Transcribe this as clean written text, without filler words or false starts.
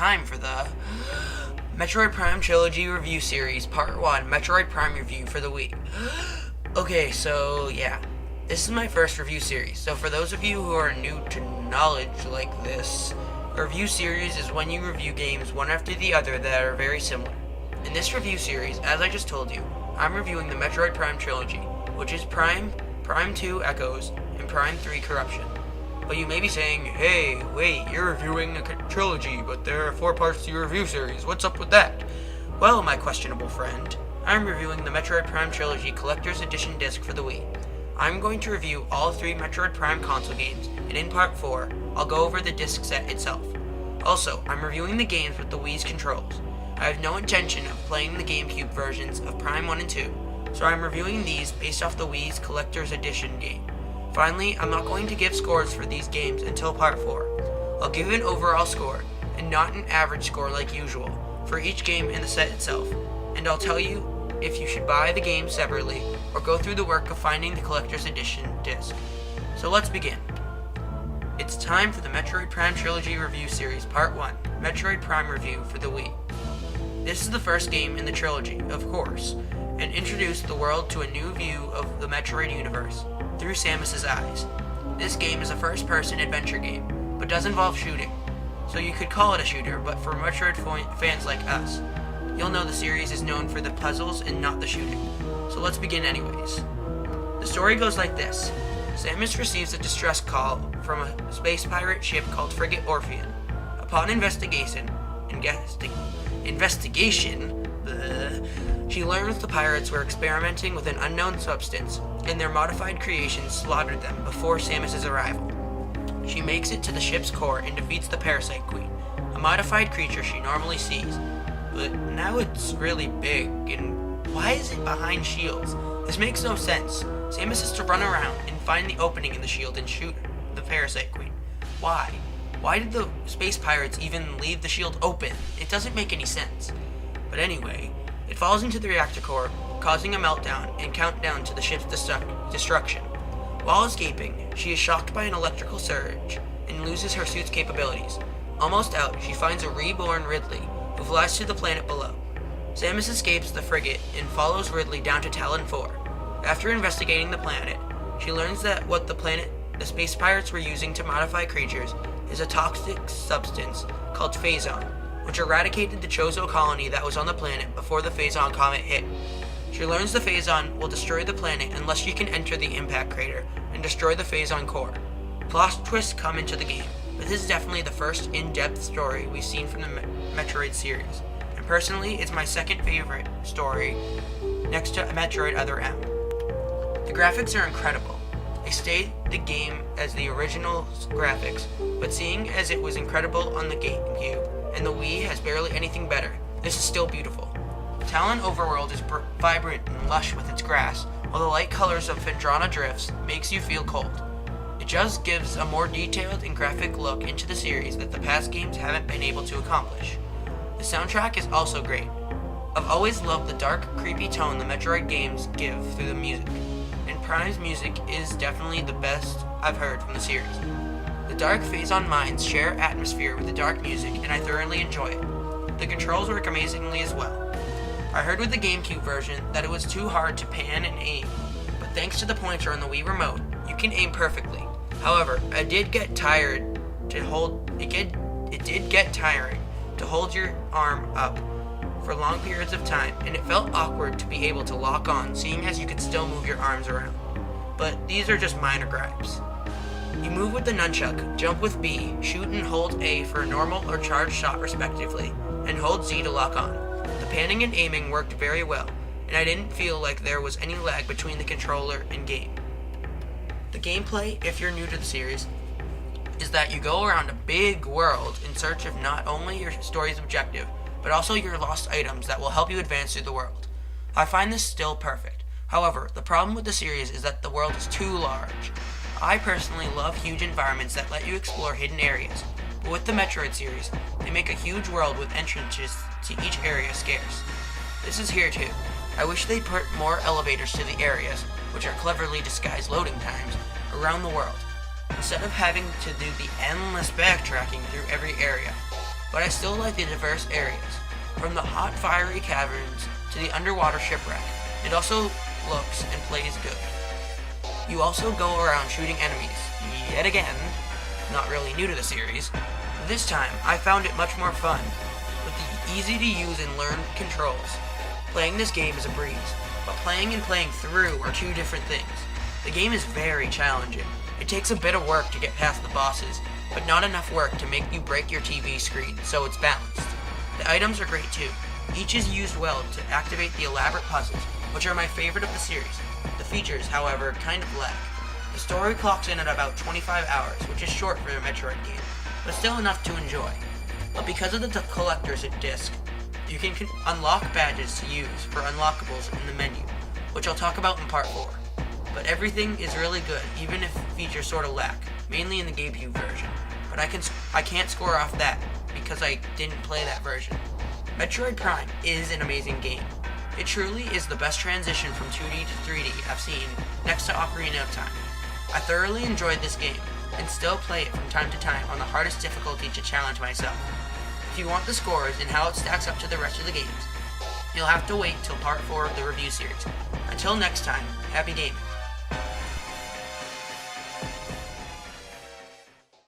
time for the Metroid Prime Trilogy Review Series, Part 1, Metroid Prime Review for the Wii. Okay, so yeah, this is my first review series. So for those of you who are new to knowledge like this, a review series is when you review games one after the other that are very similar. In this review series, as I just told you, I'm reviewing the Metroid Prime Trilogy, which is Prime, Prime 2 Echoes, and Prime 3 Corruption. But you may be saying, hey, wait, you're reviewing a trilogy, but there are 4 parts to your review series. What's up with that? Well, my questionable friend, I'm reviewing the Metroid Prime Trilogy Collector's Edition disc for the Wii. I'm going to review all 3 Metroid Prime console games, and in Part 4, I'll go over the disc set itself. Also, I'm reviewing the games with the Wii's controls. I have no intention of playing the Gamecube versions of Prime 1 and 2, so I'm reviewing these based off the Wii's Collector's Edition game. Finally, I'm not going to give scores for these games until Part 4. I'll give an overall score, and not an average score like usual, for each game in the set itself, and I'll tell you if you should buy the game separately or go through the work of finding the Collector's Edition disc. So let's begin. It's time for the Metroid Prime Trilogy Review Series Part 1, Metroid Prime Review for the Wii. This is the first game in the trilogy, of course, and introduced the world to a new view of the Metroid universe through Samus's eyes. This game is a first-person adventure game, but does involve shooting, so you could call it a shooter, but for Metroid fans like us, you'll know the series is known for the puzzles and not the shooting. So let's begin anyways. The story goes like this. Samus receives a distress call from a space pirate ship called Frigate Orpheon. Upon investigation, she learns the pirates were experimenting with an unknown substance, and their modified creations slaughtered them before Samus's arrival. She makes it to the ship's core and defeats the Parasite Queen, a modified creature she normally sees, but now it's really big, and why is it behind shields? This makes no sense. Samus has to run around and find the opening in the shield and shoot the Parasite Queen. Why? Why did the space pirates even leave the shield open? It doesn't make any sense. But anyway, it falls into the reactor core, causing a meltdown and countdown to the ship's destruction. While escaping, she is shocked by an electrical surge and loses her suit's capabilities. Almost out, she finds a reborn Ridley, who flies to the planet below. Samus escapes the frigate and follows Ridley down to Talon 4. After investigating the planet, she learns that what the space pirates were using to modify creatures is a toxic substance called Phazon, which eradicated the Chozo colony that was on the planet before the Phazon comet hit. She learns the Phazon will destroy the planet unless she can enter the impact crater and destroy the Phazon core. Plot twists come into the game, but this is definitely the first in-depth story we've seen from the Metroid series, and personally, it's my second favorite story next to Metroid Other M. The graphics are incredible. They stayed the game as the original graphics, but seeing as it was incredible on the Gamecube, and the Wii has barely anything better, this is still beautiful. Talon Overworld is vibrant and lush with its grass, while the light colors of Phendrana Drifts makes you feel cold. It just gives a more detailed and graphic look into the series that the past games haven't been able to accomplish. The soundtrack is also great. I've always loved the dark, creepy tone the Metroid games give through the music, and Prime's music is definitely the best I've heard from the series. The dark Phazon mines share atmosphere with the dark music, and I thoroughly enjoy it. The controls work amazingly as well. I heard with the Gamecube version that it was too hard to pan and aim, but thanks to the pointer on the Wii remote, you can aim perfectly. However, it did get tiring to hold your arm up for long periods of time, and it felt awkward to be able to lock on, seeing as you could still move your arms around. But these are just minor gripes. You move with the nunchuck, jump with B, shoot and hold A for a normal or charged shot respectively, and hold Z to lock on. The panning and aiming worked very well, and I didn't feel like there was any lag between the controller and game. The gameplay, if you're new to the series, is that you go around a big world in search of not only your story's objective, but also your lost items that will help you advance through the world. I find this still perfect. However, the problem with the series is that the world is too large. I personally love huge environments that let you explore hidden areas, but with the Metroid series, they make a huge world with entrances to each area scarce. This is here too. I wish they put more elevators to the areas, which are cleverly disguised loading times, around the world, instead of having to do the endless backtracking through every area. but I still like the diverse areas. From the hot, fiery caverns to the underwater shipwreck, it also looks and plays good. You also go around shooting enemies, yet again, not really new to the series. This time, I found it much more fun, with the easy to use and learn controls. Playing this game is a breeze, but playing and playing through are two different things. The game is very challenging. It takes a bit of work to get past the bosses, but not enough work to make you break your TV screen, so it's balanced. The items are great too. Each is used well to activate the elaborate puzzles, which are my favorite of the series. The features, however, kind of lack. The story clocks in at about 25 hours, which is short for a Metroid game, but still enough to enjoy. But because of the collector's disc, you can unlock badges to use for unlockables in the menu, which I'll talk about in part 4. But everything is really good, even if features sort of lack, mainly in the Gamecube version. But I can't score off that, because I didn't play that version. Metroid Prime is an amazing game. It truly is the best transition from 2D to 3D I've seen, next to Ocarina of Time. I thoroughly enjoyed this game, and still play it from time to time on the hardest difficulty to challenge myself. If you want the scores and how it stacks up to the rest of the games, you'll have to wait till part 4 of the review series. Until next time, happy gaming.